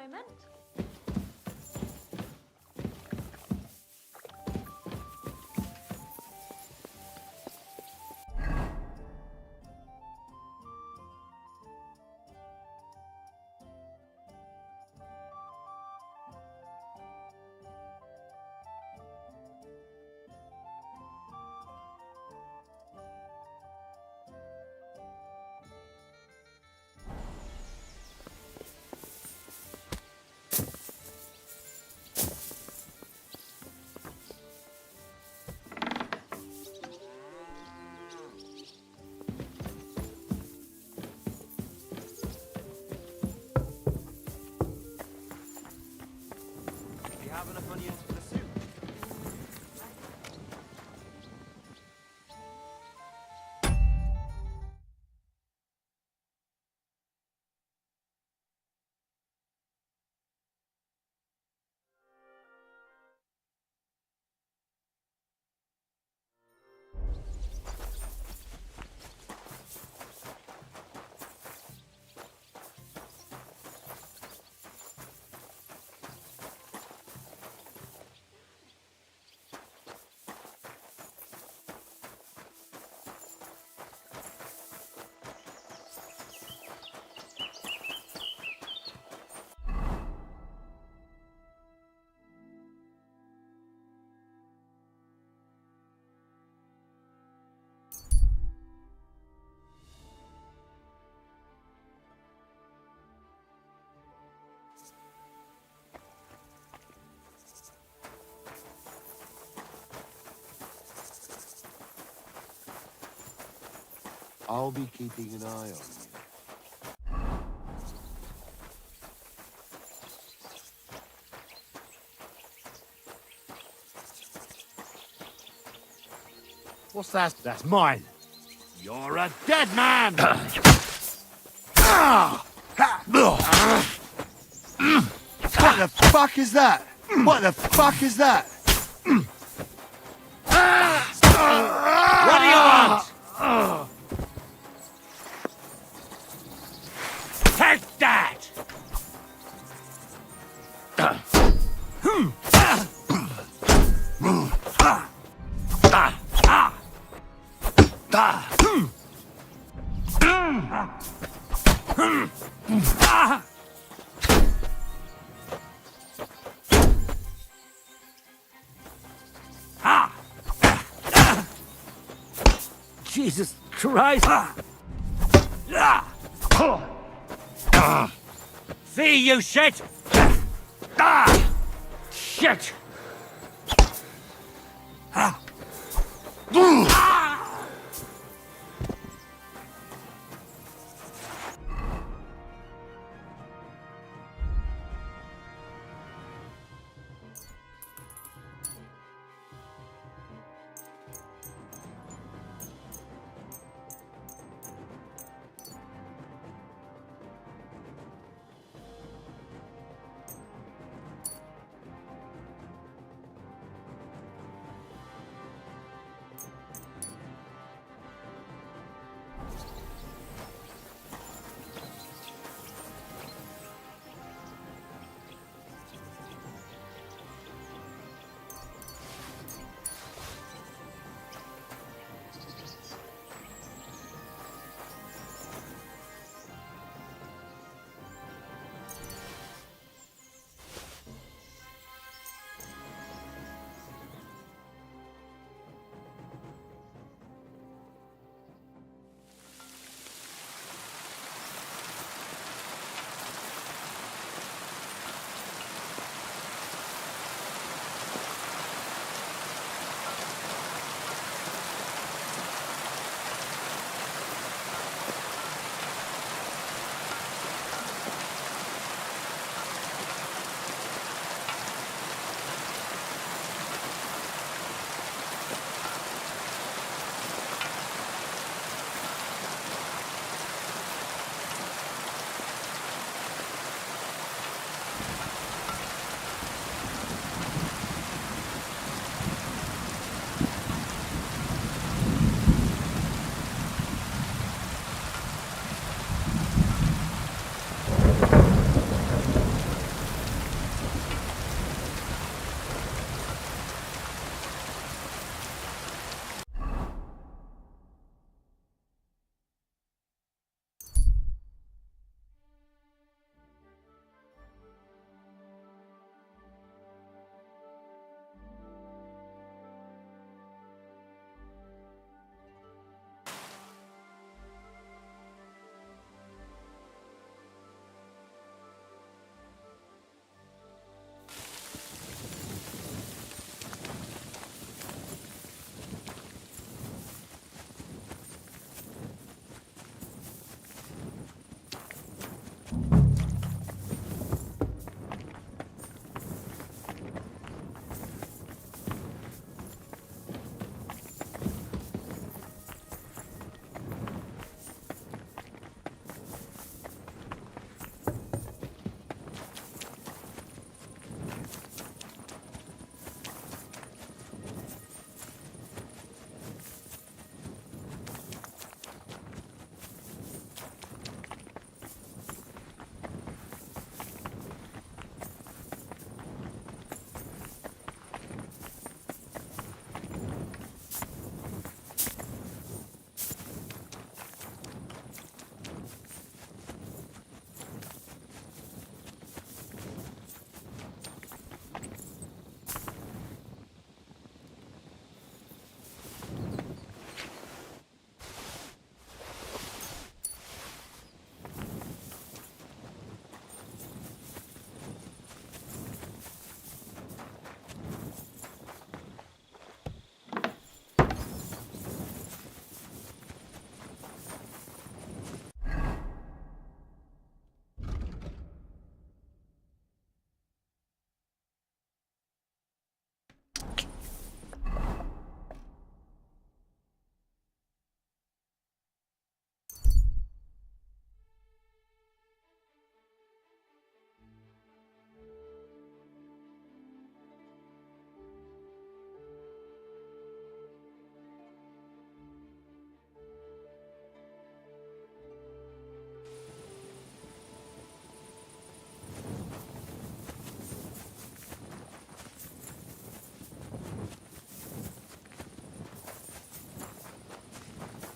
moment. Have enough onions for the soup? I'll be keeping an eye on you. What's that? That's mine. You're a dead man! What the fuck is that? What the fuck is that? What do you want? Take that! Jesus Christ! See, you shit! Shit!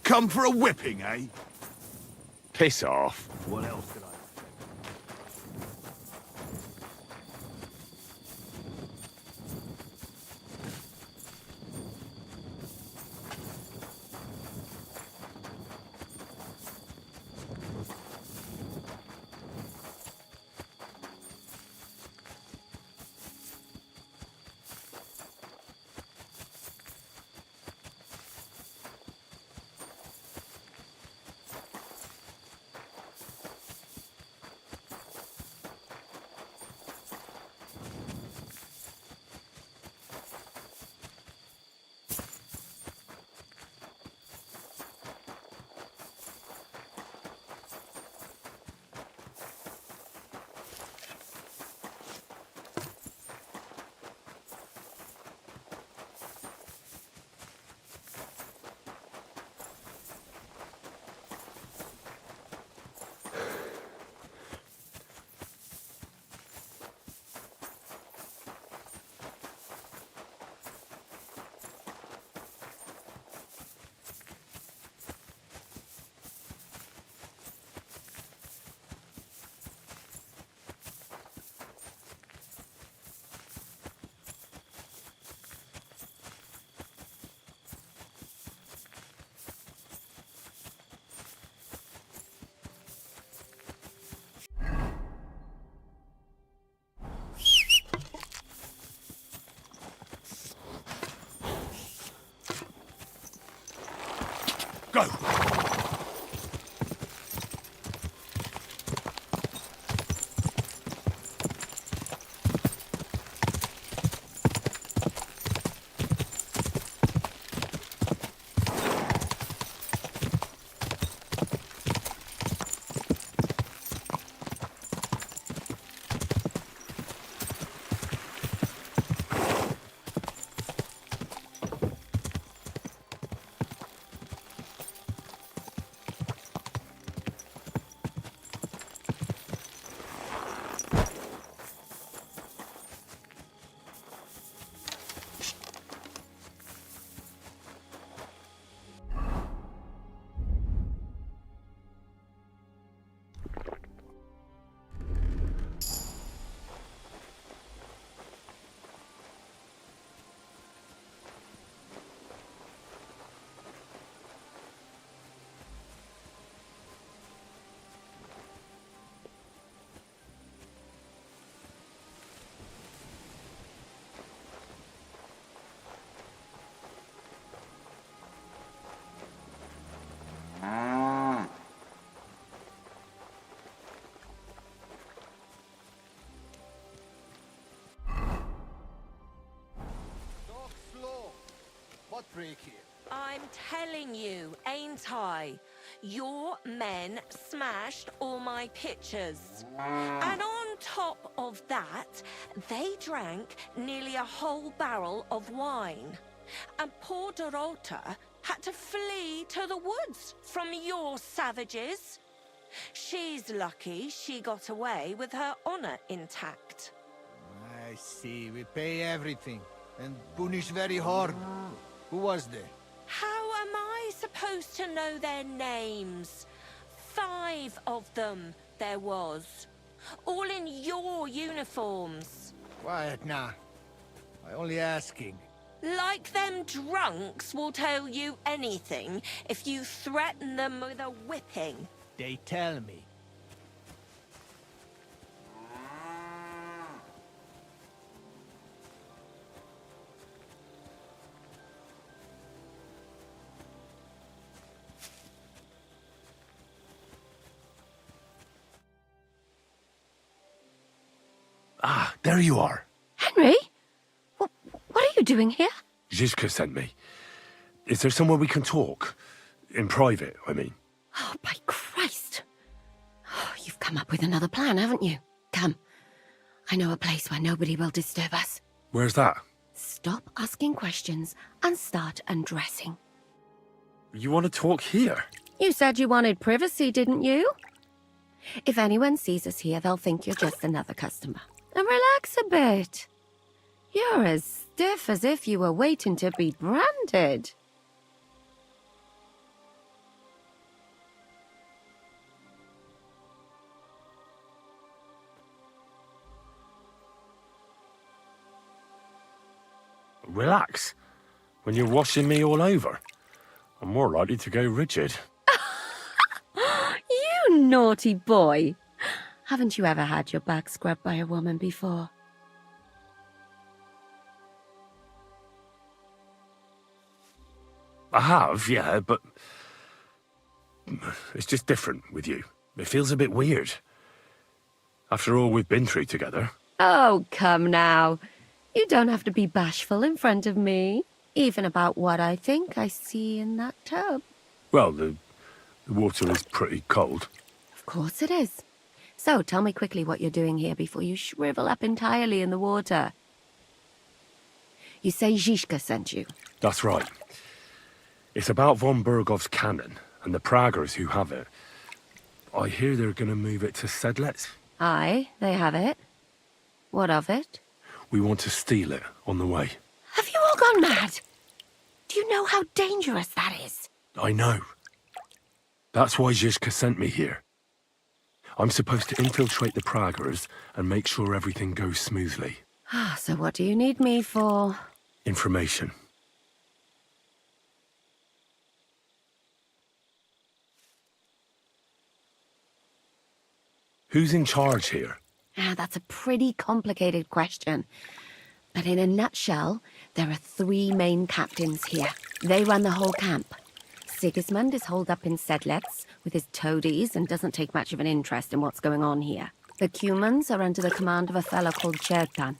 come for a whipping, eh? Piss off. What else could I... Go! Talk slow. What break here? I'm telling you, ain't I? Your men smashed all my pictures. And on top of that, they drank nearly a whole barrel of wine. And poor Dorota had to flee to the woods from your savages. She's lucky she got away with her honor intact. I see. We pay everything. And punish very hard. Who was there? How am I supposed to know their names? 5 of them there was. All in your uniforms. Quiet now. I only asking. Like them drunks will tell you anything if you threaten them with a whipping. They tell me. Ah, there you are. Henry? What are you doing here? Zizka sent me. Is there somewhere we can talk? In private, I mean. Oh, by Christ. Oh, you've come up with another plan, haven't you? Come. I know a place where nobody will disturb us. Where's that? Stop asking questions and start undressing. You want to talk here? You said you wanted privacy, didn't you? If anyone sees us here, they'll think you're just another customer. And relax a bit. You're as stiff as if you were waiting to be branded. Relax. When you're washing me all over, I'm more likely to go rigid. You naughty boy. Haven't you ever had your back scrubbed by a woman before? I have, yeah, but it's just different with you. It feels a bit weird. After all we've been through together. Oh, come now. You don't have to be bashful in front of me, even about what I think I see in that tub. Well, the water is pretty cold. Of course it is. So tell me quickly what you're doing here before you shrivel up entirely in the water. You say Zizka sent you. That's right. It's about von Bergov's cannon and the Praggers who have it. I hear they're going to move it to Sedlets. Aye, they have it. What of it? We want to steal it on the way. Have you all gone mad? Do you know how dangerous that is? I know. That's why Zizka sent me here. I'm supposed to infiltrate the Praggers and make sure everything goes smoothly. So what do you need me for? Information. Who's in charge here? That's a pretty complicated question. But in a nutshell, there are 3 main captains here. They run the whole camp. Sigismund is holed up in Sedlets with his toadies and doesn't take much of an interest in what's going on here. The Cumans are under the command of a fellow called Chertan.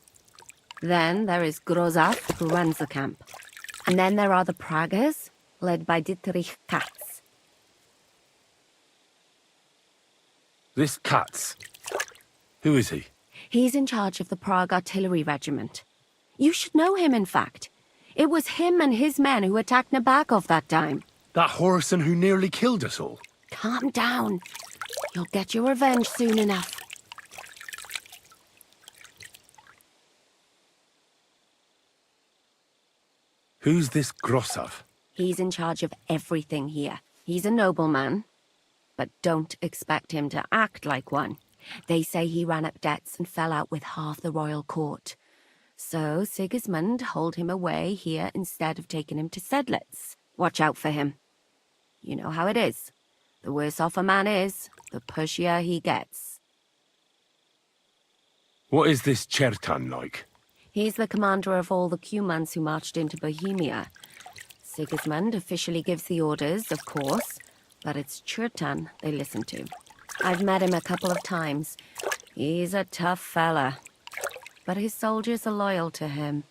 Then there is Grozaf, who runs the camp. And then there are the Praggers, led by Dietrich Katz. This Katz. Who is he? He's in charge of the Prague Artillery Regiment. You should know him, in fact. It was him and his men who attacked Nabakov that time. That Horison who nearly killed us all. Calm down. You'll get your revenge soon enough. Who's this Grossav? He's in charge of everything here. He's a nobleman, but don't expect him to act like one. They say he ran up debts and fell out with half the royal court. So Sigismund holed him away here instead of taking him to Sedlets. Watch out for him. You know how it is. The worse off a man is, the pushier he gets. What is this Chertan like? He's the commander of all the Cumans who marched into Bohemia. Sigismund officially gives the orders, of course, but it's Chertan they listen to. I've met him a couple of times. He's a tough fella, but his soldiers are loyal to him.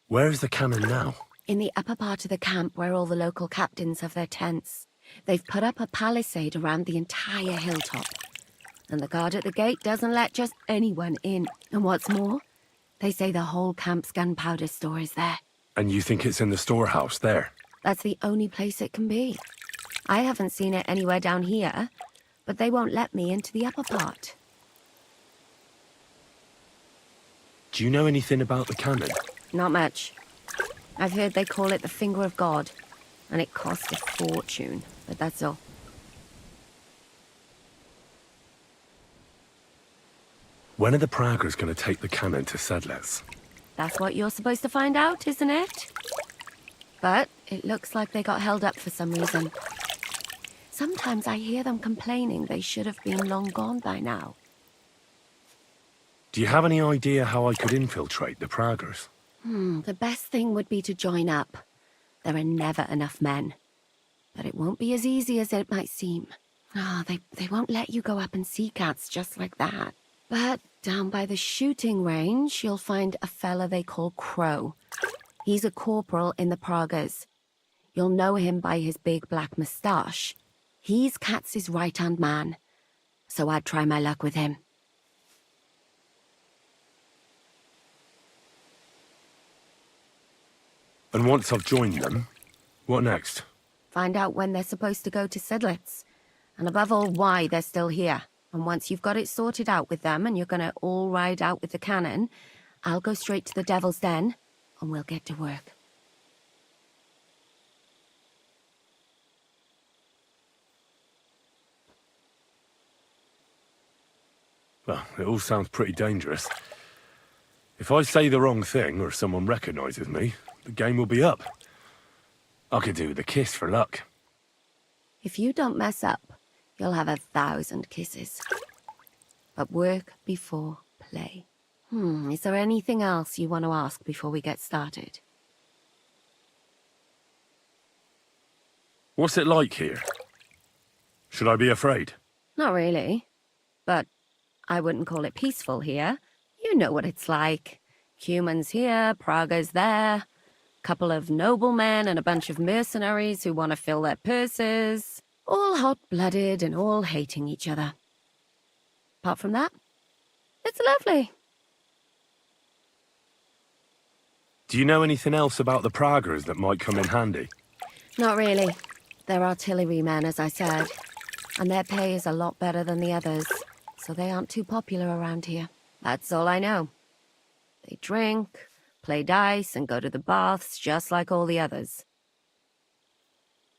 Where's the cannon now? In the upper part of the camp where all the local captains have their tents. They've put up a palisade around the entire hilltop. And the guard at the gate doesn't let just anyone in. And what's more, they say the whole camp's gunpowder store is there. And you think it's in the storehouse there? That's the only place it can be. I haven't seen it anywhere down here, but they won't let me into the upper part. Do you know anything about the cannon? Not much. I've heard they call it the Finger of God, and it costs a fortune, but that's all. When are the Praggers going to take the cannon to Sedlets? That's what you're supposed to find out, isn't it? But it looks like they got held up for some reason. Sometimes I hear them complaining they should have been long gone by now. Do you have any idea how I could infiltrate the Praggers? The best thing would be to join up. There are never enough men. But it won't be as easy as it might seem. They won't let you go up and see cats just like that. But down by the shooting range, you'll find a fella they call Crow. He's a corporal in the Praggers. You'll know him by his big black moustache. He's Katz's right-hand man. So I'd try my luck with him. And once I've joined them, what next? Find out when they're supposed to go to Sedlets. And above all, why they're still here. And once you've got it sorted out with them and you're gonna all ride out with the cannon, I'll go straight to the Devil's Den and we'll get to work. Well, it all sounds pretty dangerous. If I say the wrong thing or someone recognizes me, the game will be up. I could do with a kiss for luck. If you don't mess up, you'll have 1,000 kisses. But work before play. Is there anything else you want to ask before we get started? What's it like here? Should I be afraid? Not really. But I wouldn't call it peaceful here. You know what it's like. Humans here, Praga's there. Couple of noblemen and a bunch of mercenaries who want to fill their purses. All hot-blooded and all hating each other. Apart from that, it's lovely. Do you know anything else about the Pragas that might come in handy? Not really. They're artillerymen, as I said. And their pay is a lot better than the others. So they aren't too popular around here. That's all I know. They drink, play dice, and go to the baths just like all the others.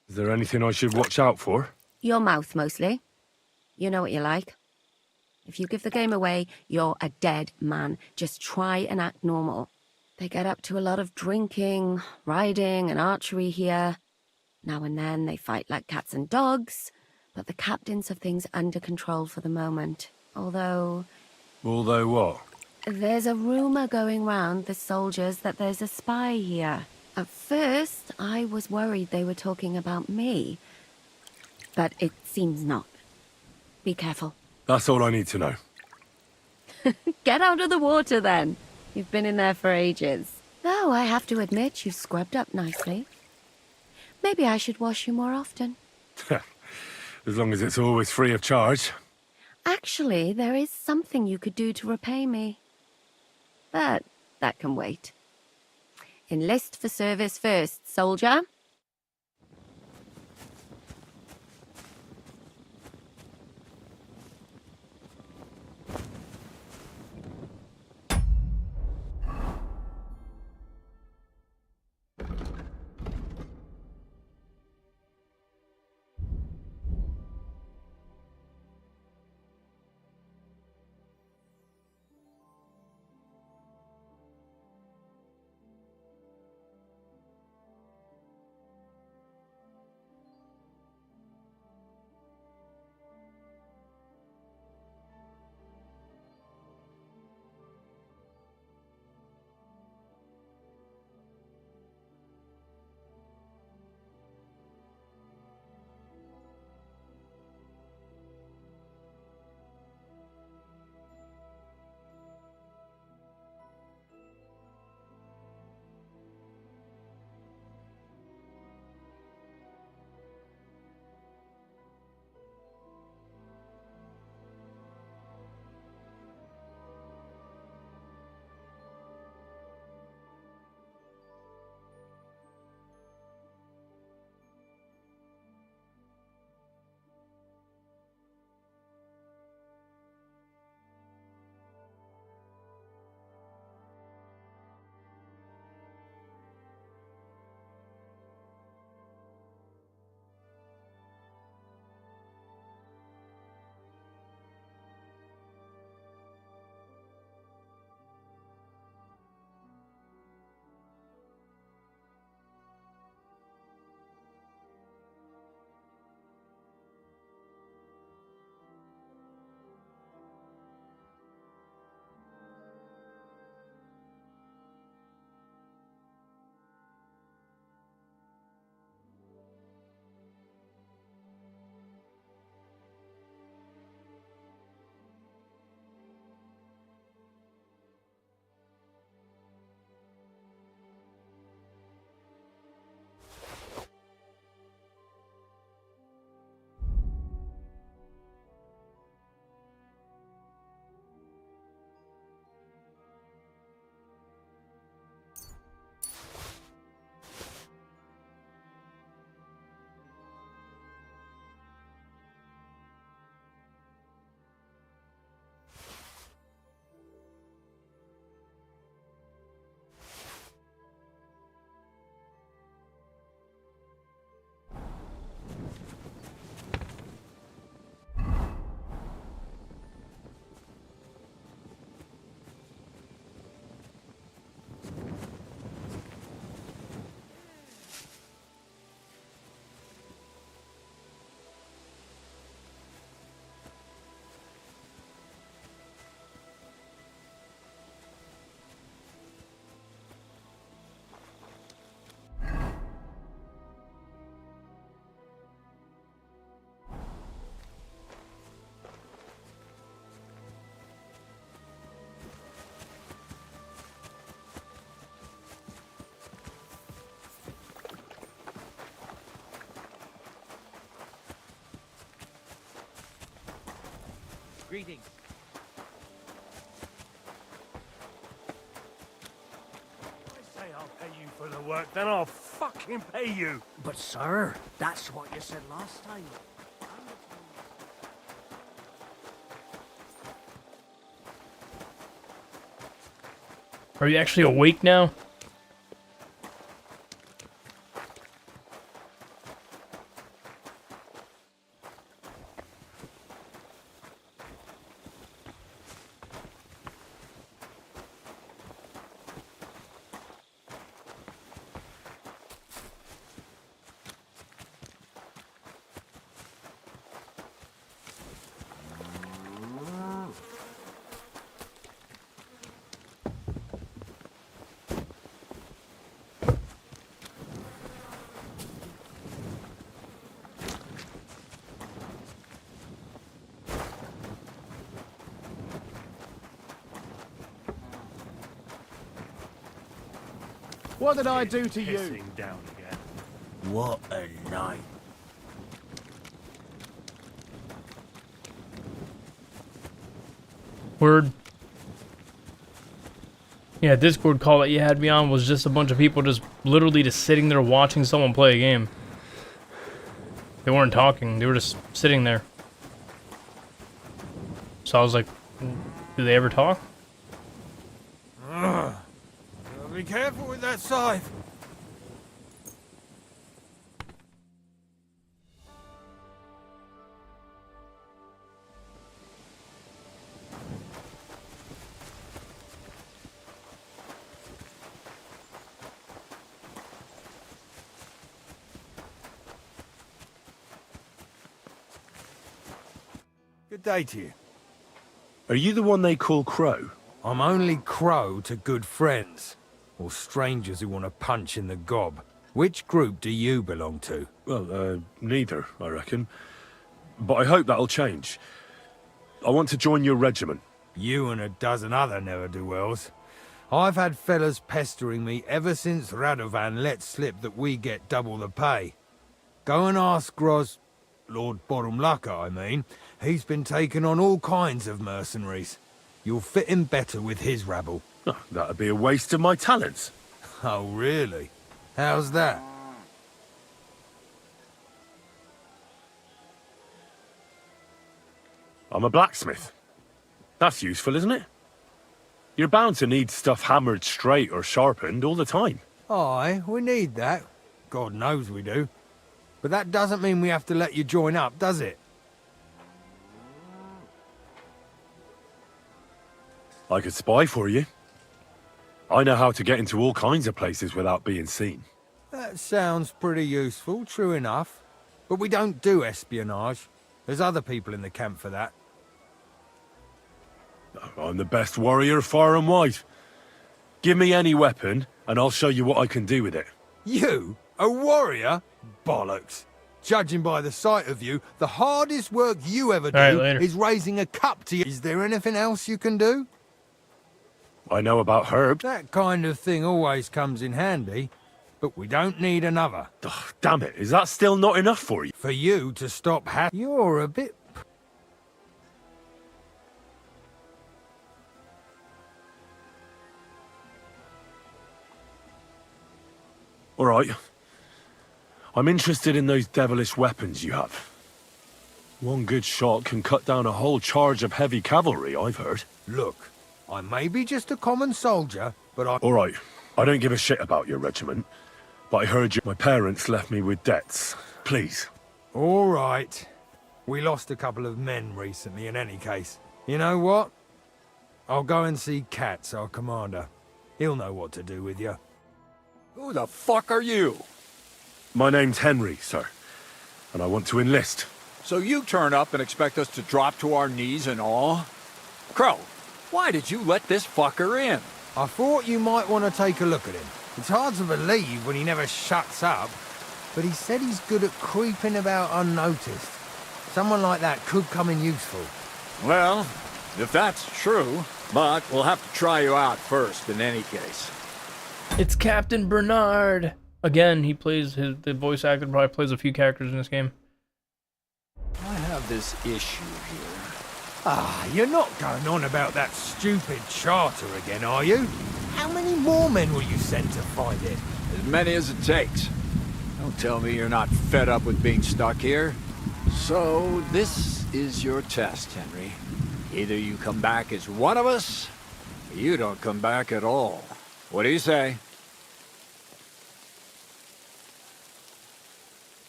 Is there anything I should watch out for? Your mouth, mostly. You know what you like. If you give the game away, you're a dead man. Just try and act normal. They get up to a lot of drinking, riding, and archery here. Now and then they fight like cats and dogs, but the captains have things under control for the moment. Although what? there's a rumor going round the soldiers that there's a spy here. At first, I was worried they were talking about me, but it seems not. Be careful. That's all I need to know. Get out of the water, then. You've been in there for ages. Though I have to admit, you've scrubbed up nicely. Maybe I should wash you more often. As long as it's always free of charge. Actually, there is something you could do to repay me. But that can wait. Enlist for service first, soldier. Greetings. Say I'll pay you for the work, then I'll fucking pay you. But sir, that's what you said last time. Are you actually awake now? What did I do to you? Pissing down again. What a night. Word. Yeah, Discord call that you had me on was just a bunch of people just literally just sitting there watching someone play a game. They weren't talking, they were just sitting there. So I was like, do they ever talk? Be careful with that scythe. Good day to you. Are you the one they call Crow? I'm only Crow to good friends, or strangers who want to punch in the gob. Which group do you belong to? Well, neither, I reckon. But I hope that'll change. I want to join your regiment. You and a dozen other ne'er-do-wells. I've had fellas pestering me ever since Radovan let slip that we get double the pay. Go and ask Lord Borumlaka, I mean. He's been taking on all kinds of mercenaries. You'll fit in better with his rabble. Oh, that'd be a waste of my talents. Oh, really? How's that? I'm a blacksmith. That's useful, isn't it? You're bound to need stuff hammered straight or sharpened all the time. Aye, we need that. God knows we do. But that doesn't mean we have to let you join up, does it? I could spy for you. I know how to get into all kinds of places without being seen. That sounds pretty useful, true enough. But we don't do espionage. There's other people in the camp for that. I'm the best warrior far and wide. Give me any weapon, and I'll show you what I can do with it. You? A warrior? Bollocks. Judging by the sight of you, the hardest work you ever do is raising a cup to you. Is there anything else you can do? I know about herbs. That kind of thing always comes in handy, but we don't need another. Ugh, damn it, is that still not enough for you? For you to stop You're a bit... All right. I'm interested in those devilish weapons you have. One good shot can cut down a whole charge of heavy cavalry, I've heard. Look, I may be just a common soldier, but I... All right, I don't give a shit about your regiment, but I heard my parents left me with debts. Please. All right. We lost a couple of men recently in any case. You know what? I'll go and see Katz, our commander. He'll know what to do with you. Who the fuck are you? My name's Henry, sir, and I want to enlist. So you turn up and expect us to drop to our knees in awe? Crow, why did you let this fucker in? I thought you might want to take a look at him. It's hard to believe when he never shuts up, but he said he's good at creeping about unnoticed. Someone like that could come in useful. Well, if that's true, but we'll have to try you out first in any case. It's Captain Bernard. Again, he plays the voice actor probably plays a few characters in this game. I have this issue here. Ah, you're not going on about that stupid charter again, are you? How many more men will you send to find it? As many as it takes. Don't tell me you're not fed up with being stuck here. So, this is your test, Henry. Either you come back as one of us, or you don't come back at all. What do you say?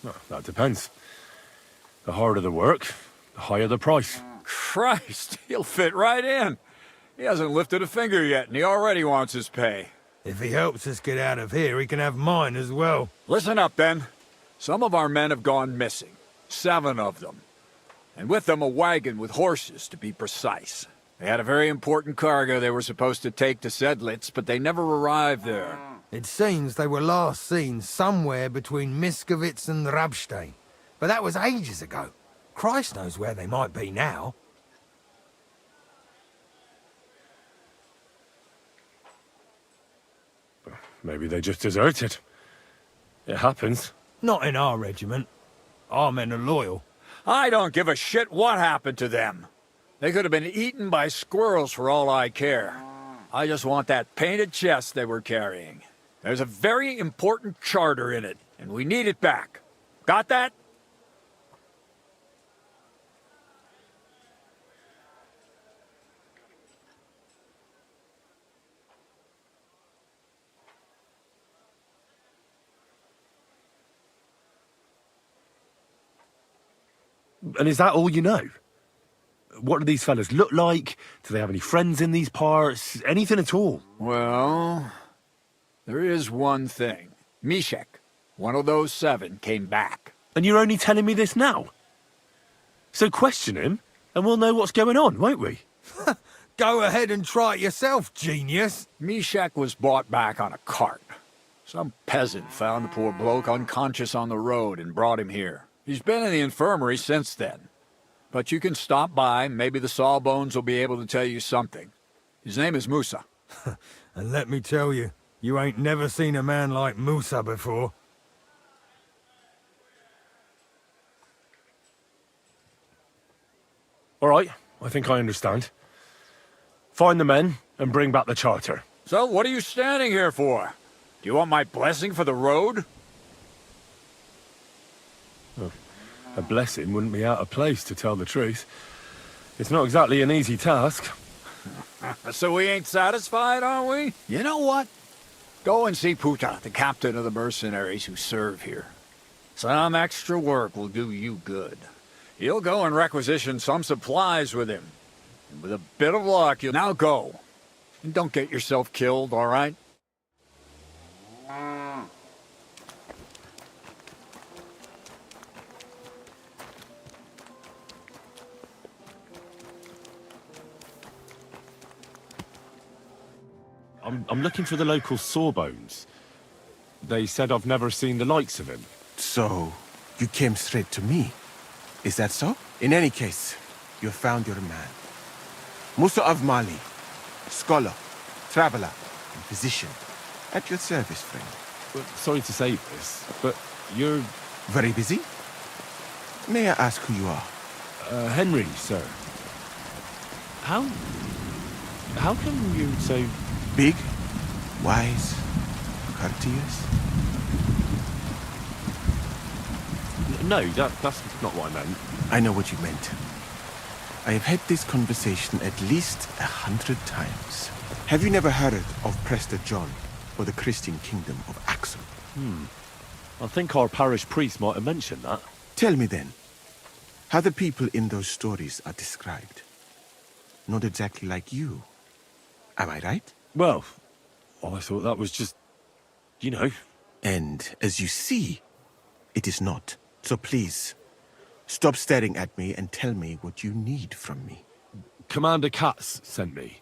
Well, that depends. The harder the work, the higher the price. Christ, he'll fit right in. He hasn't lifted a finger yet, and he already wants his pay. If he helps us get out of here, he can have mine as well. Listen up, then. Some of our men have gone missing. 7 of them. And with them a wagon with horses, to be precise. They had a very important cargo they were supposed to take to Sedlitz, but they never arrived there. It seems they were last seen somewhere between Miskovitz and Rabstein. But that was ages ago. Christ knows where they might be now. Maybe they just deserted. It happens. Not in our regiment. Our men are loyal. I don't give a shit what happened to them. They could have been eaten by squirrels for all I care. I just want that painted chest they were carrying. There's a very important charter in it, and we need it back. Got that? And is that all you know? What do these fellas look like? Do they have any friends in these parts? Anything at all? Well, there is one thing. Mishek, one of those 7, came back. And you're only telling me this now? So question him, and we'll know what's going on, won't we? Go ahead and try it yourself, genius. Mishek was brought back on a cart. Some peasant found the poor bloke unconscious on the road and brought him here. He's been in the infirmary since then. But you can stop by, maybe the Sawbones will be able to tell you something. His name is Musa. And let me tell you, you ain't never seen a man like Musa before. All right, I think I understand. Find the men and bring back the charter. So what are you standing here for? Do you want my blessing for the road? Oh, a blessing wouldn't be out of place, to tell the truth. It's not exactly an easy task. So we ain't satisfied, are we? You know what? Go and see Puta, the captain of the mercenaries who serve here. Some extra work will do you good. He'll go and requisition some supplies with him. And with a bit of luck, you'll now go. And don't get yourself killed, all right? I'm looking for the local Sawbones. They said I've never seen the likes of him. So, you came straight to me. Is that so? In any case, you found your man. Musa of Mali, scholar, traveler, and physician. At your service, friend. Well, sorry to say this, but you're... Very busy? May I ask who you are? Henry, sir. How come you're so... Big, wise, courteous? No, that's not what I meant. I know what you meant. I have had this conversation at least 100 times. Have you never heard of Prester John or the Christian kingdom of Axel? I think our parish priest might have mentioned that. Tell me then, how the people in those stories are described. Not exactly like you. Am I right? Well, I thought that was just, you know. And as you see, it is not. So please, stop staring at me and tell me what you need from me. Commander Katz sent me.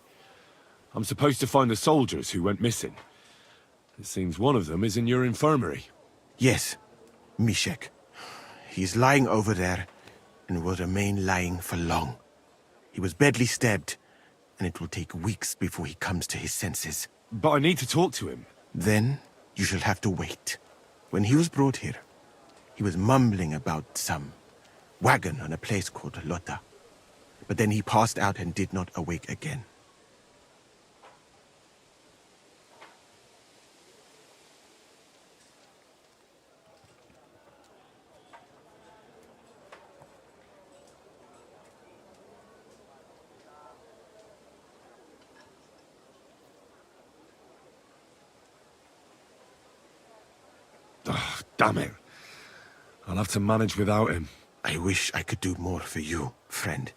I'm supposed to find the soldiers who went missing. It seems one of them is in your infirmary. Yes, Mishek. He's lying over there and will remain lying for long. He was badly stabbed, and it will take weeks before he comes to his senses. But I need to talk to him. Then you shall have to wait. When he was brought here, he was mumbling about some wagon on a place called Lota. but then he passed out and did not awake again. Oh, damn it. I'll have to manage without him. I wish I could do more for you, friend.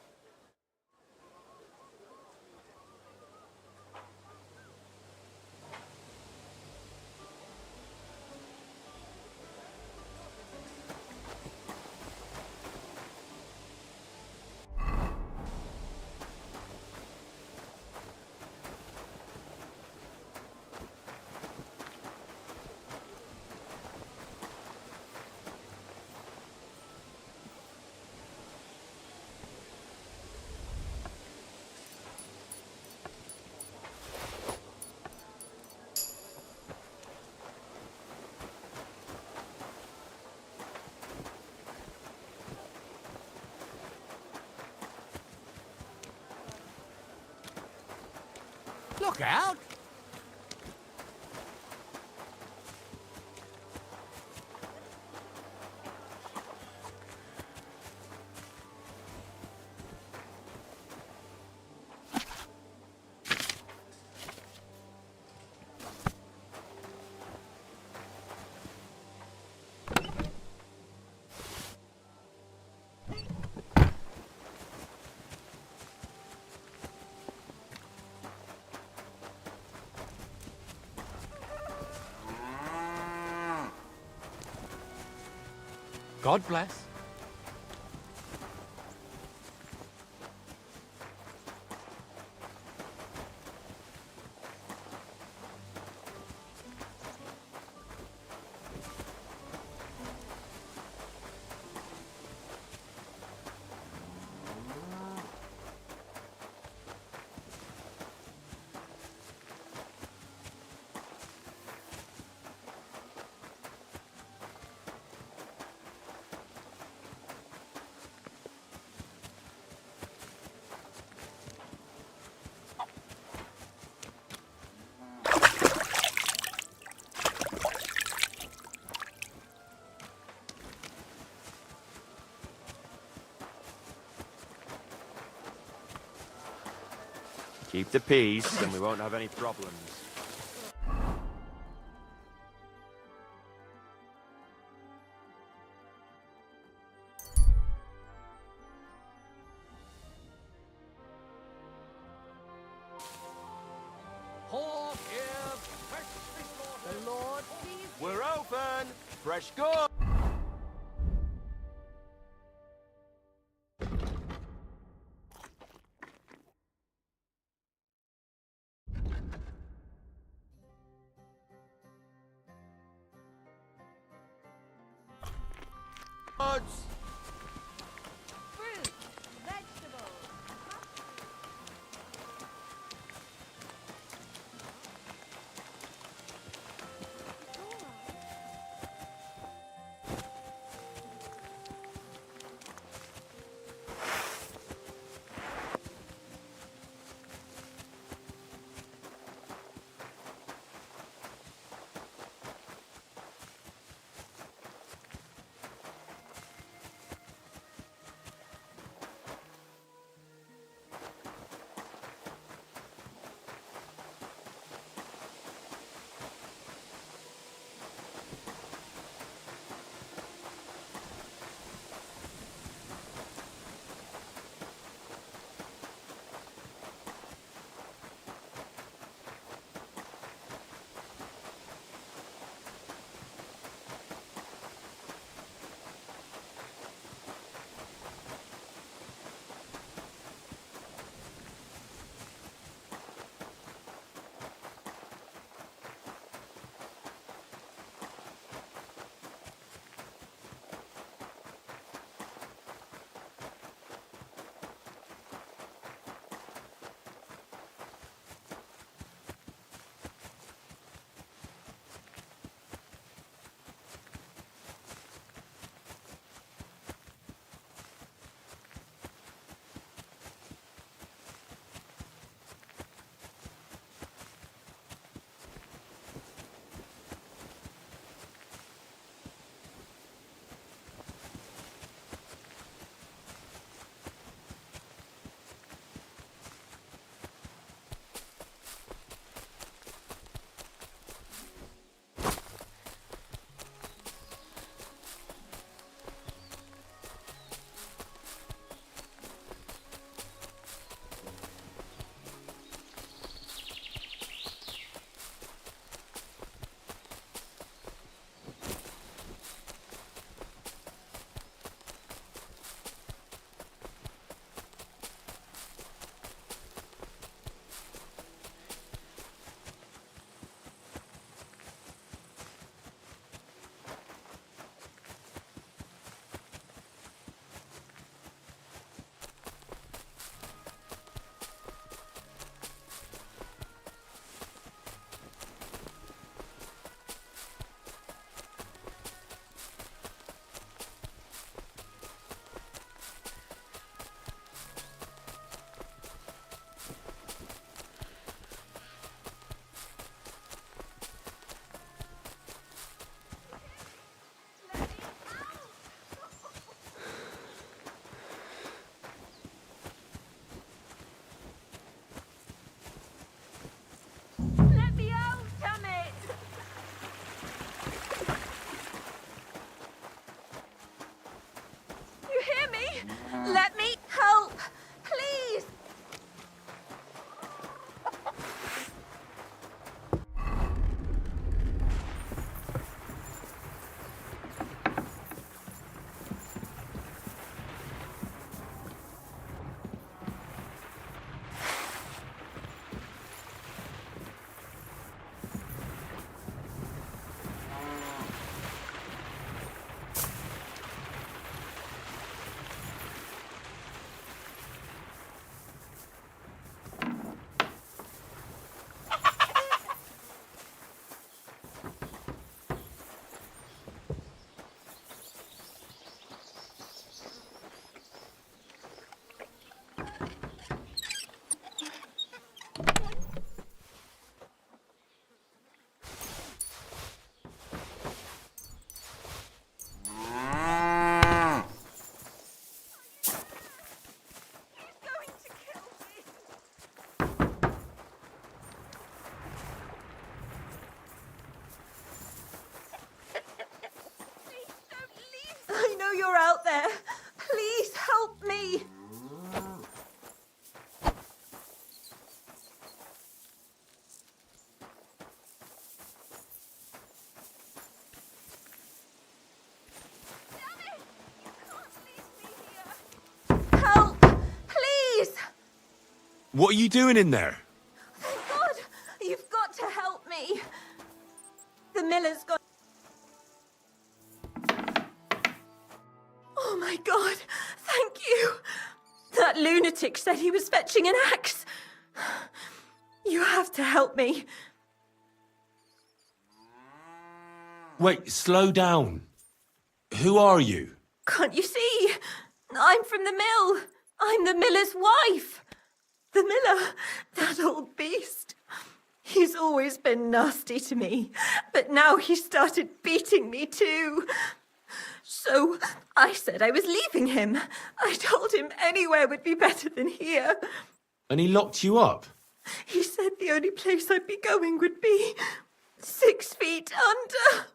Look out! God bless. Keep the peace, and we won't have any problems. The Lord, please. We're open! Fresh goods! Fruit, vegetables. there. Please help me. Help! Please! What are you doing in there? Thank God! You've got to help me. The miller's gone. Oh my God! Thank you! That lunatic said he was fetching an axe. You have to help me. Wait, slow down. Who are you? Can't you see? I'm from the mill. I'm the miller's wife. The miller, that old beast. He's always been nasty to me, but now he started beating me too. So I said I was leaving him. I told him anywhere would be better than here. And he locked you up? He said the only place I'd be going would be 6 feet under.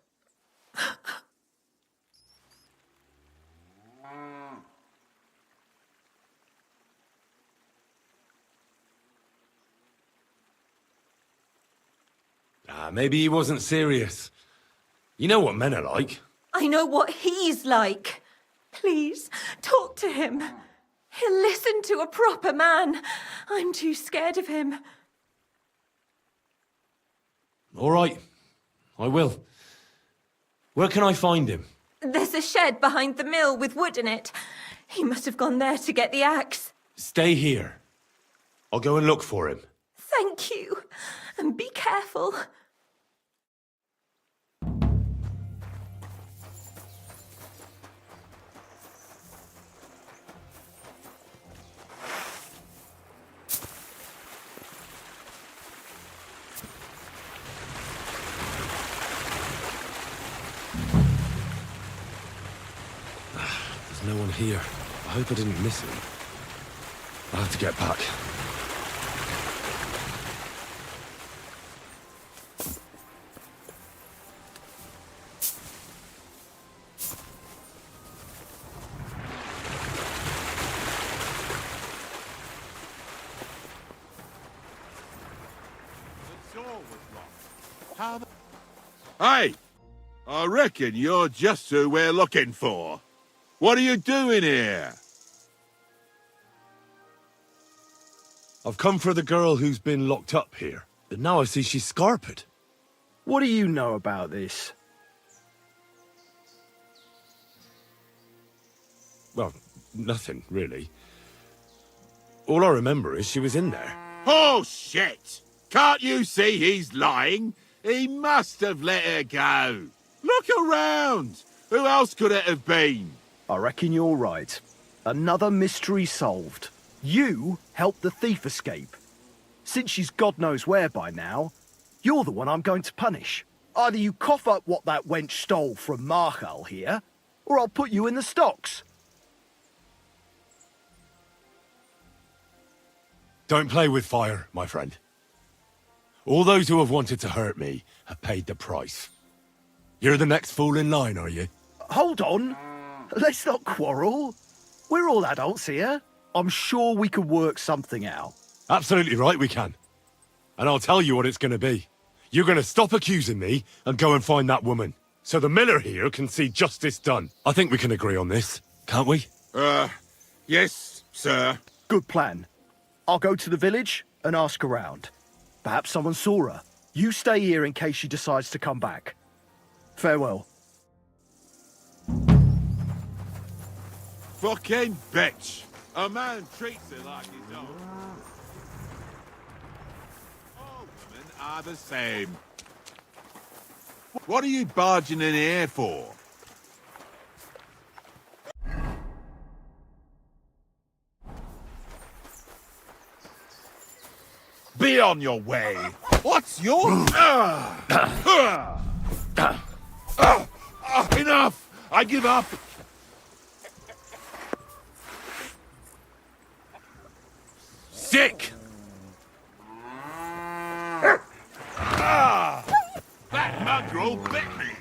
Maybe he wasn't serious. You know what men are like. I know what he's like. Please, talk to him. He'll listen to a proper man. I'm too scared of him. All right, I will. Where can I find him? There's a shed behind the mill with wood in it. He must have gone there to get the axe. Stay here. I'll go and look for him. Thank you. And be careful. There's no one here. I hope I didn't miss him. I'll have to get back. Hey! I reckon you're just who we're looking for. What are you doing here? I've come for the girl who's been locked up here. But now I see she's scarpered. What do you know about this? Well, nothing, really. All I remember is she was in there. Oh, shit! Can't you see he's lying? He must have let her go. Look around. Who else could it have been? I reckon you're right. Another mystery solved. You helped the thief escape. Since she's God knows where by now, you're the one I'm going to punish. Either you cough up what that wench stole from Marshal here, or I'll put you in the stocks. Don't play with fire, my friend. All those who have wanted to hurt me have paid the price. You're the next fool in line, are you? Hold on. Let's not quarrel. We're all adults here. I'm sure we could work something out. Absolutely right, we can. And I'll tell you what it's going to be. You're going to stop accusing me and go and find that woman. So the miller here can see justice done. I think we can agree on this, can't we? Yes, sir. Good plan. I'll go to the village and ask around. Perhaps someone saw her. You stay here in case she decides to come back. Farewell. Fucking bitch. A man treats her like his own. All women are the same. What are you barging in here for? Be on your way. What's your... Enough! I give up. Sick! That mongrel bit me!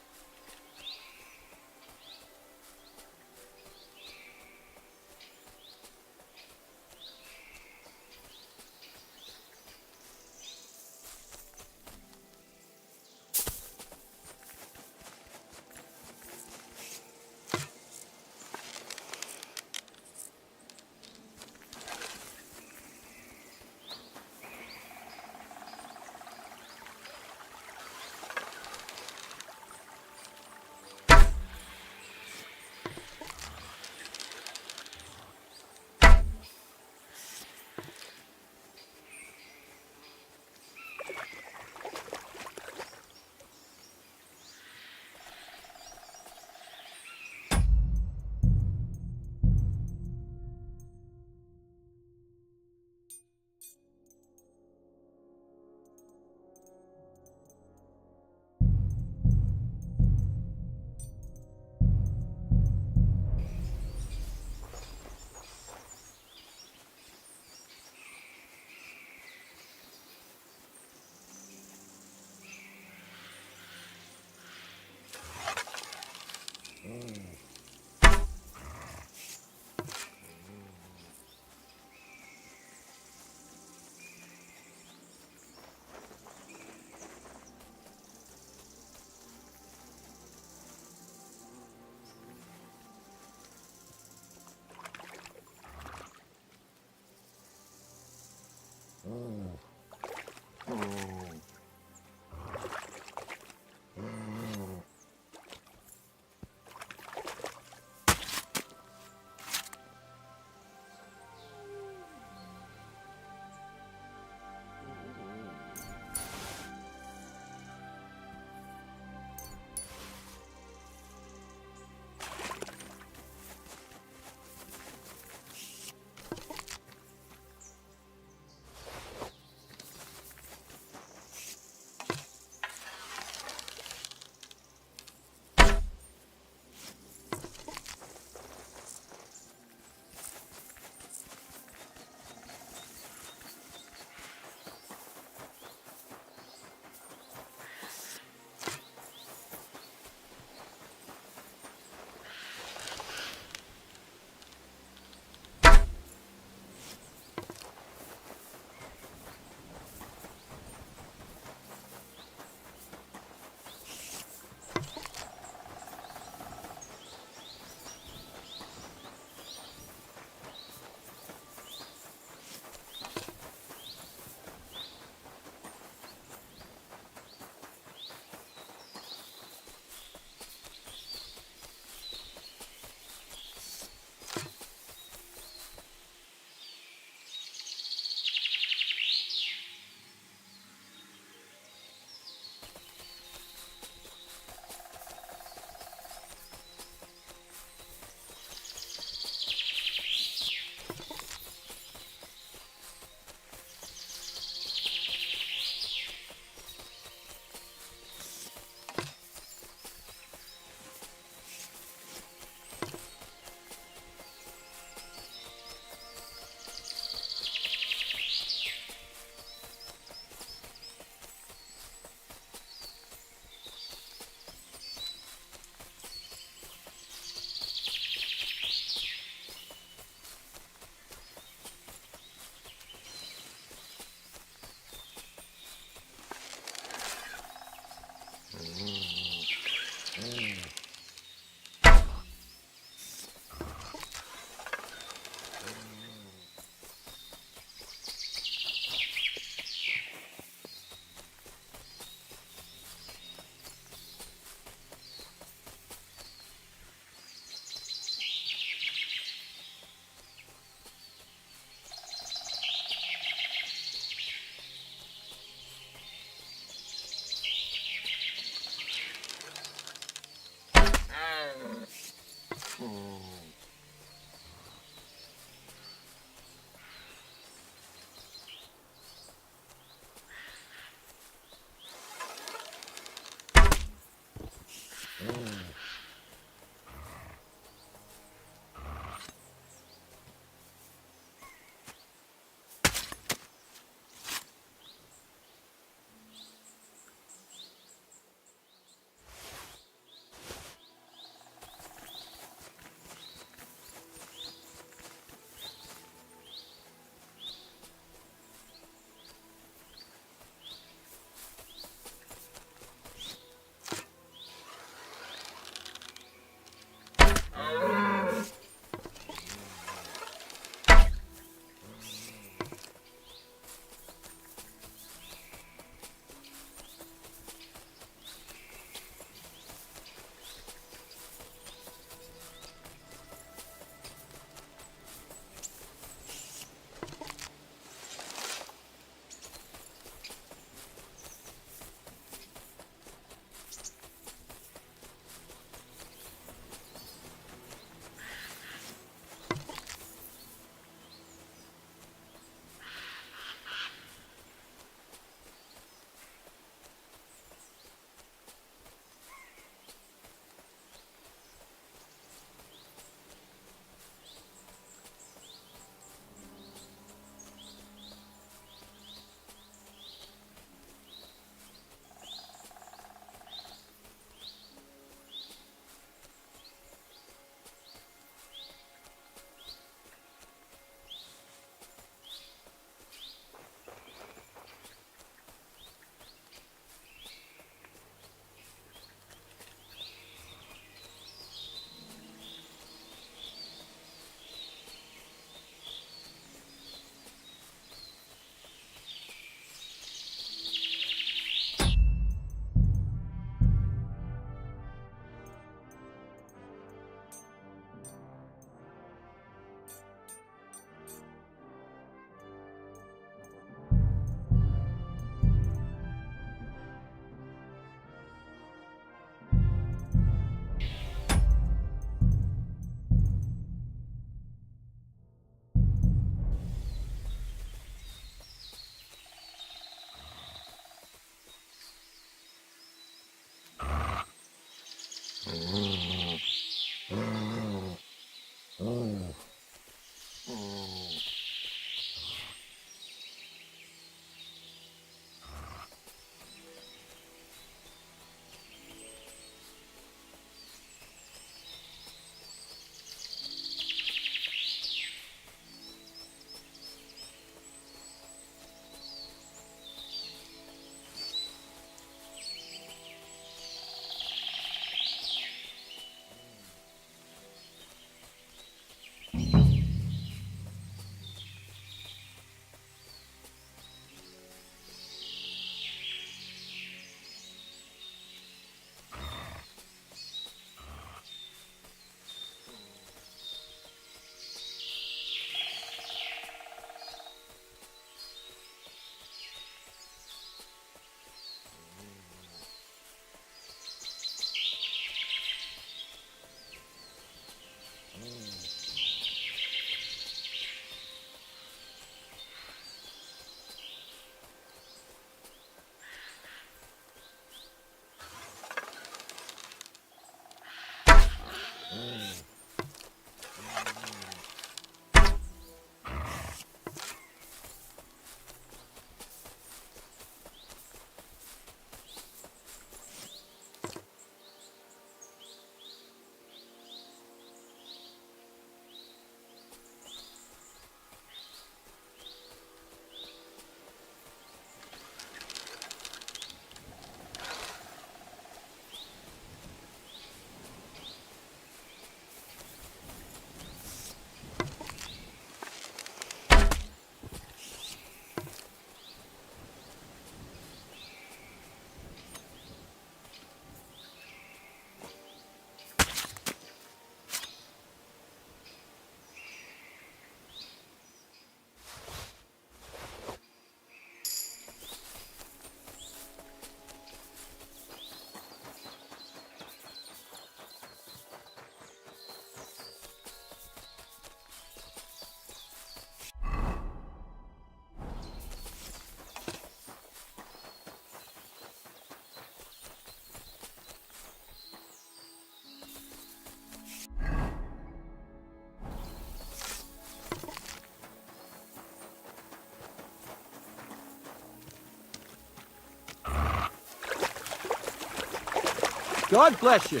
God bless you.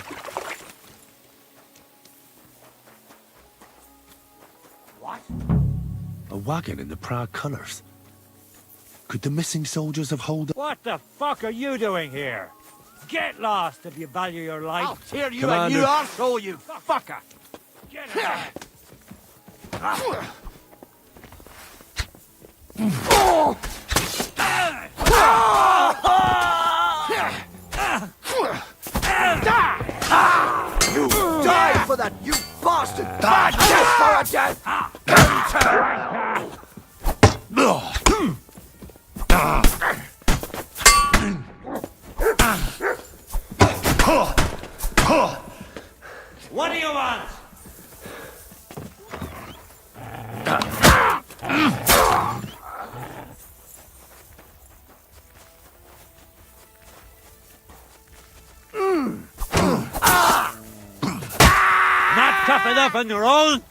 What? A wagon in the Prague colours. Could the missing soldiers have hold? What the fuck are you doing here? Get lost if you value your life. I'll tear you Commander. a new arsehole, you fucker! Get it. You die for that, you bastard! Bad death for a What do you want? Not tough enough on your own?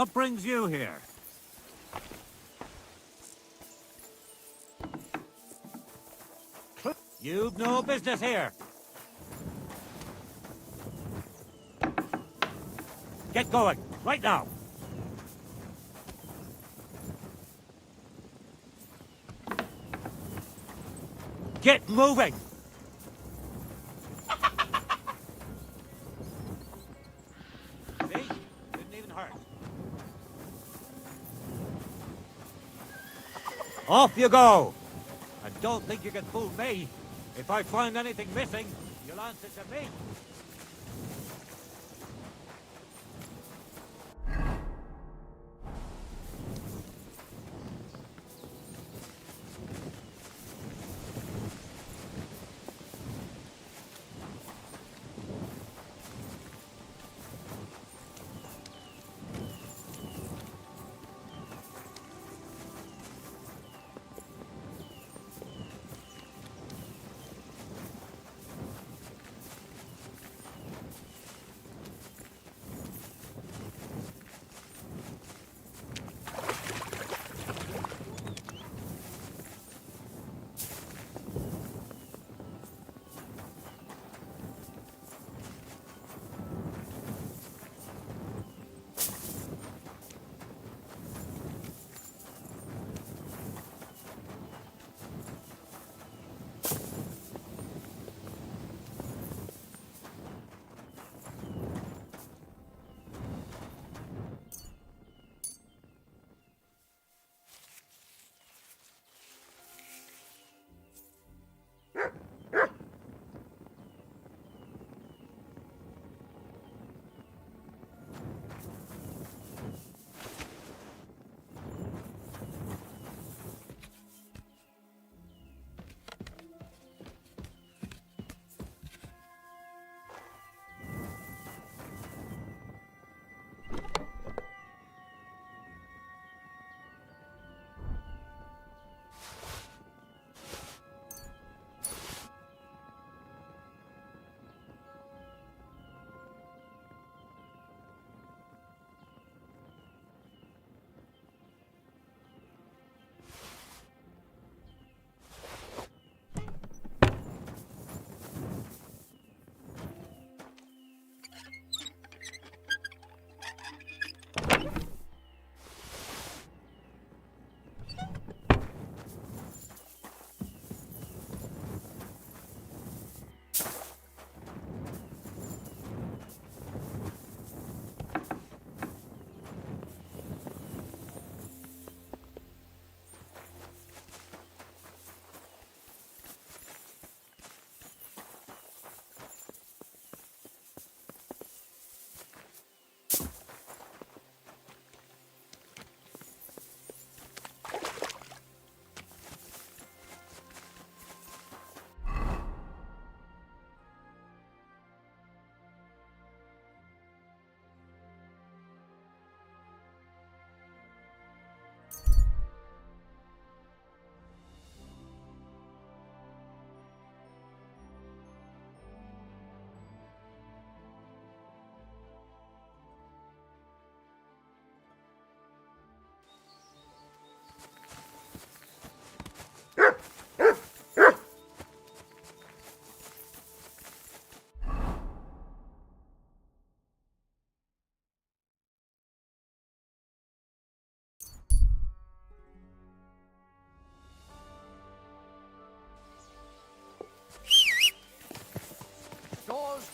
What brings you here? You've no business here. Get going, right now. Get moving! See? Didn't even hurt. Off you go! I don't think you can fool me. If I find anything missing, you'll answer to me.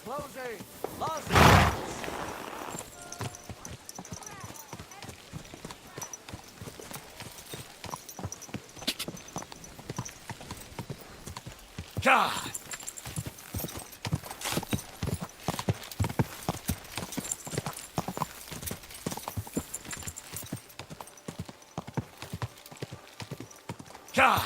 Closing. Last chance. God! God!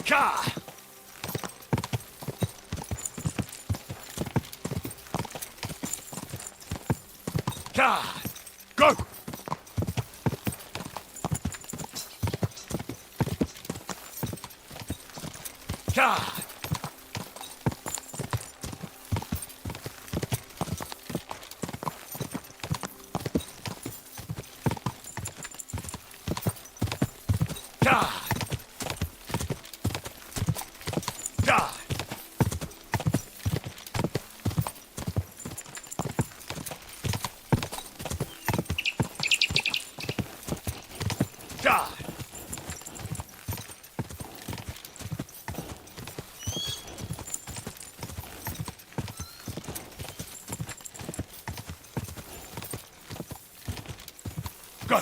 God! God! Go! God! God! God! God! Go!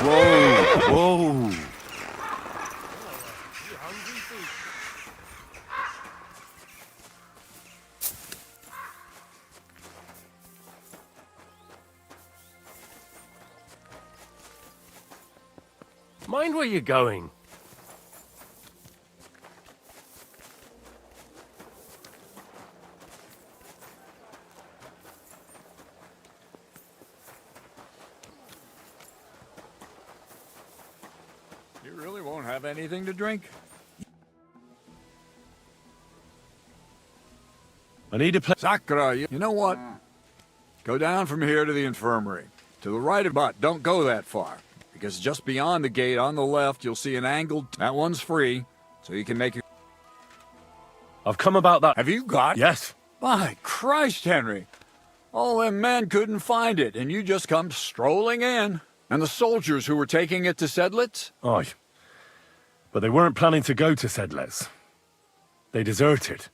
Whoa, whoa. Mind where you're going. You really won't have anything to drink? I need a place. Sakura, you know what? Go down from here to the infirmary. To the right, but don't go that far. Because just beyond the gate on the left, you'll see an angled... That one's free, so you can make your... I've come about that. Have you got... Yes. My Christ, Henry. All them men couldn't find it, and you just come strolling in. And the soldiers who were taking it to Sedlitz? Aye. But they weren't planning to go to Sedlitz. They deserted,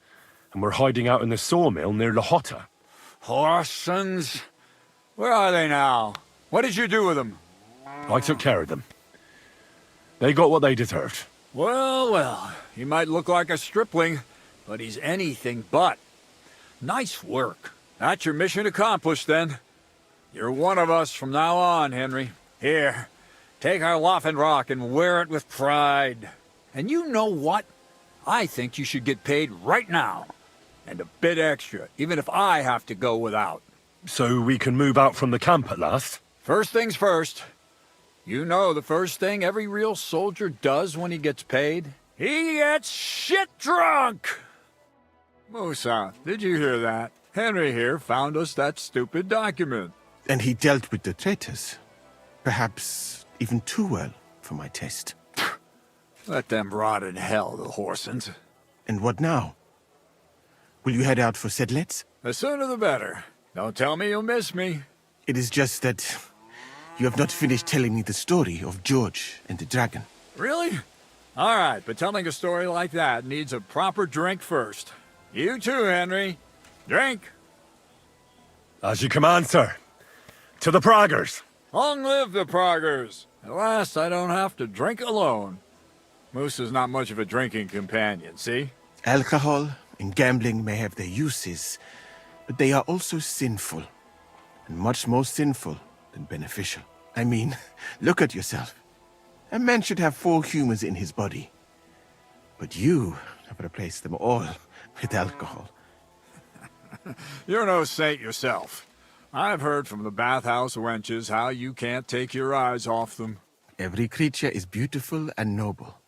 and were hiding out in the sawmill near Lahota. Horsons. Where are they now? What did you do with them? I took care of them. They got what they deserved. Well, well, he might look like a stripling, but he's anything but. Nice work. That's your mission accomplished, then. You're one of us from now on, Henry. Here, take our Laughing Rock and wear it with pride. And you know what? I think you should get paid right now. And a bit extra, even if I have to go without. So we can move out from the camp at last? First things first. You know the first thing every real soldier does when he gets paid? He gets shit drunk! Musa, did you hear that? Henry here found us that stupid document. And he dealt with the traitors. Perhaps even too well for my taste. Let them rot in hell, the Horsons. And what now? Will you head out for Sedlitz? The sooner the better. Don't tell me you'll miss me. It is just that you have not finished telling me the story of George and the dragon. Really? All right, but telling a story like that needs a proper drink first. You too, Henry. Drink. As you command, sir. To the Praggers. Long live the Praggers. At last, I don't have to drink alone. Moose is not much of a drinking companion, see? Alcohol and gambling may have their uses, but they are also sinful. And much more sinful than beneficial. I mean, look at yourself. A man should have 4 humans in his body. But you have replaced them all with alcohol. You're no saint yourself. I've heard from the bathhouse wenches how you can't take your eyes off them. Every creature is beautiful and noble.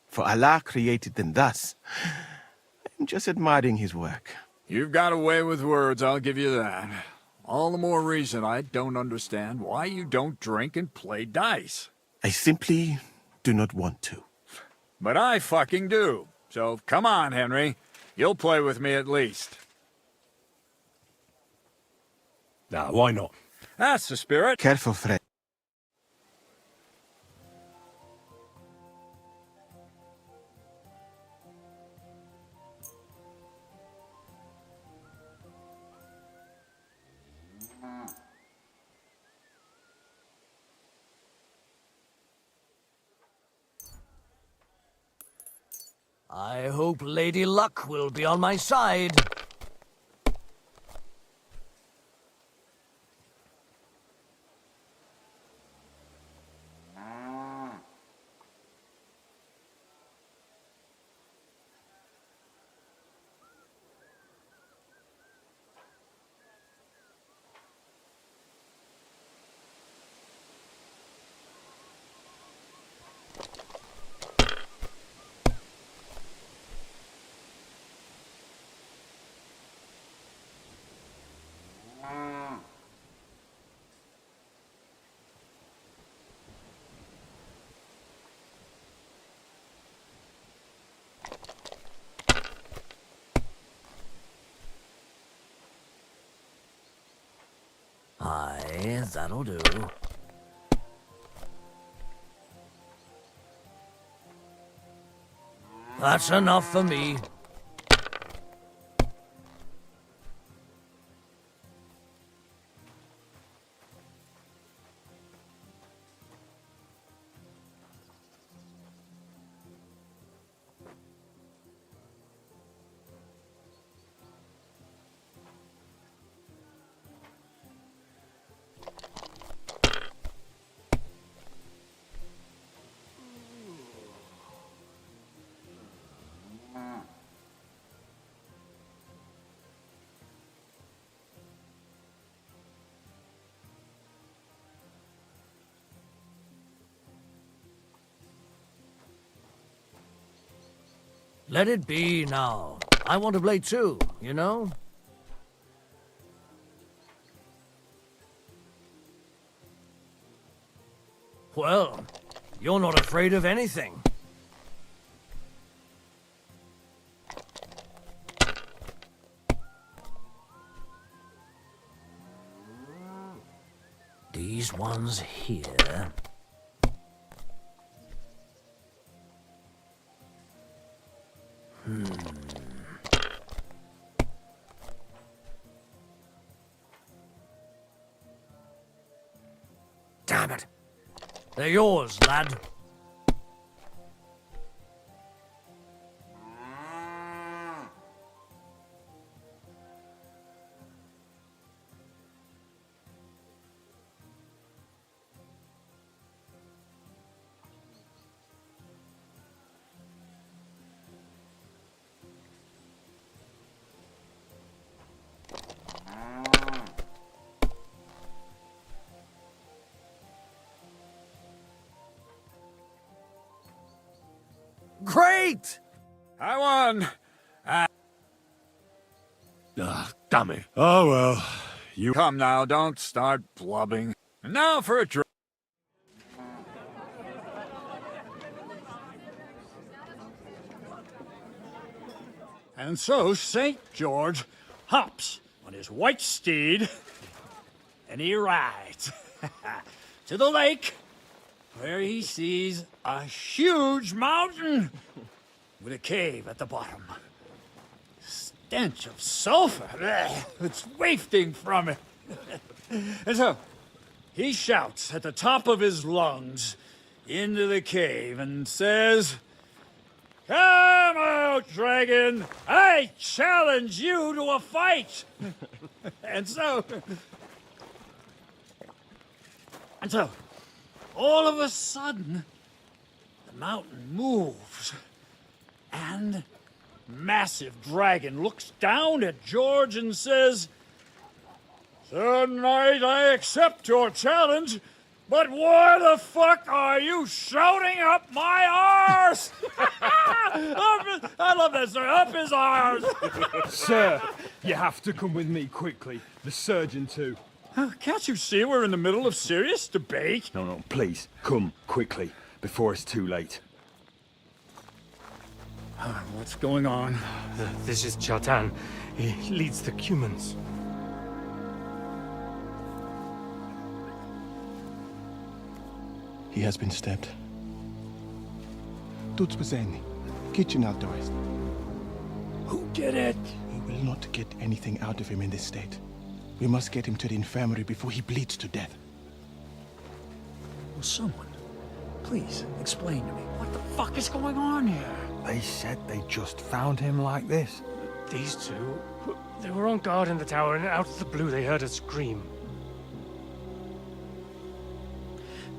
For Allah created them thus. I'm just admiring his work. You've got a way with words, I'll give you that. All the more reason I don't understand why you don't drink and play dice. I simply do not want to. But I fucking do. So come on, Henry. You'll play with me at least. Nah, why not? That's the spirit. Careful, Fred. I hope Lady Luck will be on my side. Aye, that'll do. That's enough for me. Let it be now. I want to play too, you know? Well, you're not afraid of anything. These ones here... Damn it. They're yours, lad. Great! I won. Damn it. Oh, well. You... Come now, don't start blubbing. And now for a drink. And so St. George hops on his white steed, and he rides to the lake, where he sees a huge mountain with a cave at the bottom. Stench of sulfur, it's wafting from it. And so he shouts at the top of his lungs into the cave and says, "Come out, dragon! I challenge you to a fight!" And so, all of a sudden, the mountain moves, and massive dragon looks down at George and says, "Sir Knight, I accept your challenge, But why the fuck are you shouting up my arse? I love that, sir. Up his arse. Sir, you have to come with me quickly. The surgeon too. Can't you see we're in the middle of serious debate? No, please, come quickly, before it's too late. What's going on? This is Chatan. He leads the Cumans. He has been stabbed. Tuts bezeni. Kitchen outdoors. Who did it? We will not get anything out of him in this state. We must get him to the infirmary before he bleeds to death. Will someone, please, explain to me what the fuck is going on here? They said they just found him like this. These two, they were on guard in the tower, and out of the blue they heard a scream.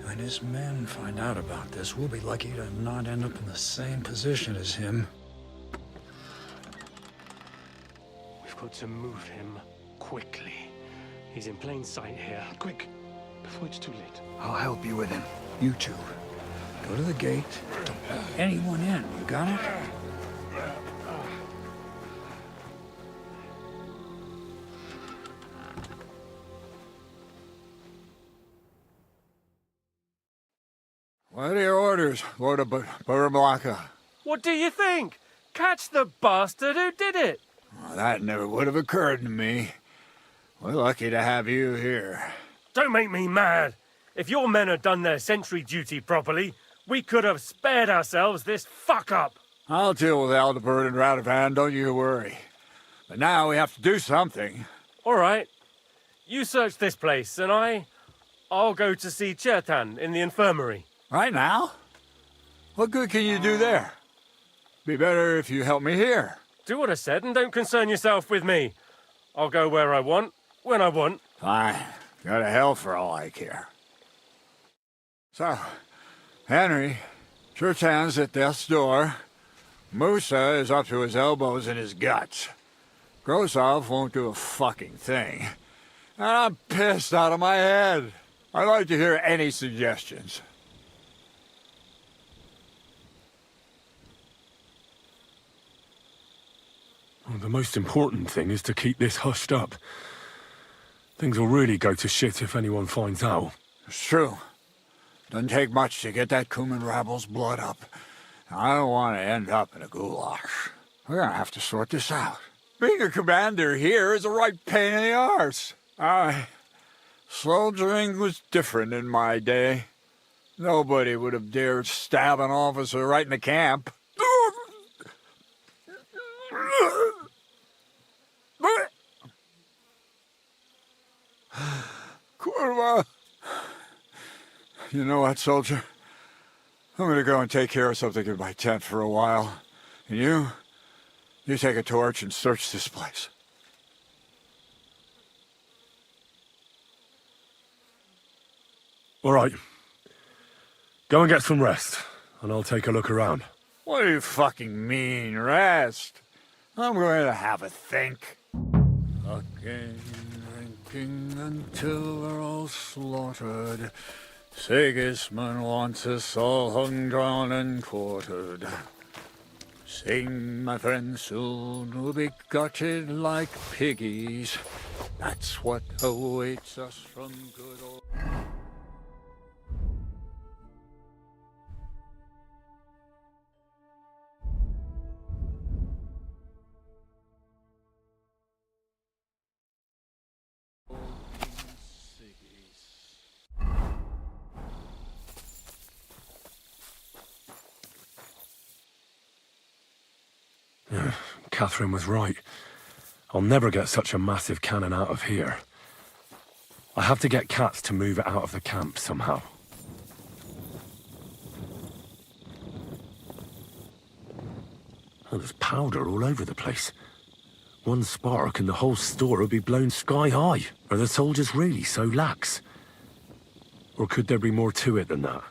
When his men find out about this, we'll be lucky to not end up in the same position as him. We've got to move him quickly. He's in plain sight here. Quick, before it's too late. I'll help you with him. You two. Go to the gate. Don't let anyone in. You got it? What are your orders, Lord of Buramalaka? What do you think? Catch the bastard who did it! Well, that never would have occurred to me. We're lucky to have you here. Don't make me mad. If your men had done their sentry duty properly, we could have spared ourselves this fuck-up. I'll deal with Aldebert and Radovan, don't you worry. But now we have to do something. All right. You search this place, and I'll go to see Chertan in the infirmary. Right now? What good can you do there? Be better if you help me here. Do what I said and don't concern yourself with me. I'll go where I want, when I want. Fine. Go to hell for all I care. So, Henry, Chertan's at death's door. Musa is up to his elbows in his guts. Grosov won't do a fucking thing. And I'm pissed out of my head. I'd like to hear any suggestions. Well, the most important thing is to keep this hushed up. Things will really go to shit if anyone finds out. It's true. Doesn't take much to get that Cuman rabble's blood up. I don't want to end up in a goulash. We're gonna have to sort this out. Being a commander here is a right pain in the arse. Soldiering was different in my day. Nobody would have dared stab an officer right in the camp. Kurva! You know what, soldier? I'm gonna go and take care of something in my tent for a while. And you take a torch and search this place. All right. Go and get some rest, and I'll take a look around. What do you fucking mean, rest? I'm going to have a think. Fucking drinking until we're all slaughtered. Sigismund wants us all hung, drawn, and quartered. Sing, my friends, soon we'll be gutted like piggies. That's what awaits us from good old... Catherine was right. I'll never get such a massive cannon out of here. I have to get Katz to move it out of the camp somehow. Oh, there's powder all over the place. One spark and the whole store would be blown sky high. Are the soldiers really so lax? Or could there be more to it than that?